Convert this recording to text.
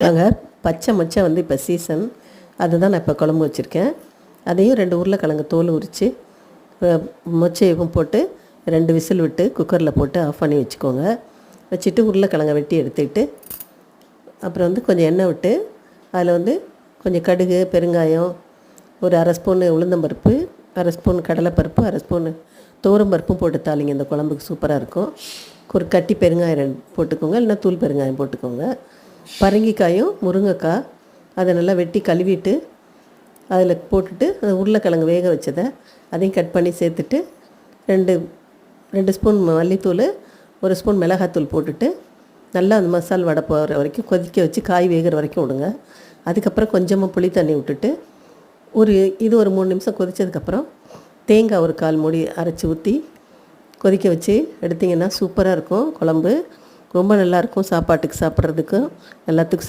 நாங்கள் பச்சை மொச்சை வந்து இப்போ சீசன், அதுதான் நான் இப்போ குழம்பு வச்சுருக்கேன். அதையும் 2 உருளைக்கிழங்கு தோல் உரித்து மொச்சையும் போட்டு 2 விசில் விட்டு குக்கரில் போட்டு ஆஃப் பண்ணி வச்சுக்கோங்க. வச்சுட்டு உருளைக்கிழங்கை வெட்டி எடுத்துக்கிட்டு அப்புறம் வந்து கொஞ்சம் எண்ணெய் விட்டு அதில் வந்து கொஞ்சம் கடுகு, பெருங்காயம், ஒரு 1/2 ஸ்பூனு உளுந்தம்பருப்பு, 1/2 ஸ்பூன் கடலைப்பருப்பு, 1/2 ஸ்பூனு துவரம்பருப்பும் போட்டு தாளிங்க. இந்த குழம்புக்கு சூப்பராக இருக்கும். ஒரு கட்டி பெருங்காயம் 2 போட்டுக்கோங்க, இல்லைன்னா தூள் பெருங்காயம் போட்டுக்கோங்க. பரங்கிக்காயும் முருங்கைக்காய் அதை நல்லா வெட்டி கழுவிட்டு அதில் போட்டுட்டு அந்த உருளைக்கிழங்கு வேக வச்சதை அதையும் கட் பண்ணி சேர்த்துட்டு 2 ஸ்பூன் மல்லித்தூள், 1 ஸ்பூன் மிளகாத்தூள் போட்டுட்டு நல்லா அந்த மசால் வடை போகிற வரைக்கும் கொதிக்க வச்சு காய் வேகிற வரைக்கும் விடுங்க. அதுக்கப்புறம் கொஞ்சமாக புளி தண்ணி விட்டுட்டு இது ஒரு 3 நிமிஷம் கொதித்ததுக்கப்புறம் தேங்காய் ஒரு 1/4 மூடி அரைச்சி ஊற்றி கொதிக்க வச்சு எடுத்திங்கன்னா சூப்பராக இருக்கும் குழம்பு. ரொம்ப நல்லாயிருக்கும். சாப்பாட்டுக்கு சாப்பிட்றதுக்கும் எல்லாத்துக்கும்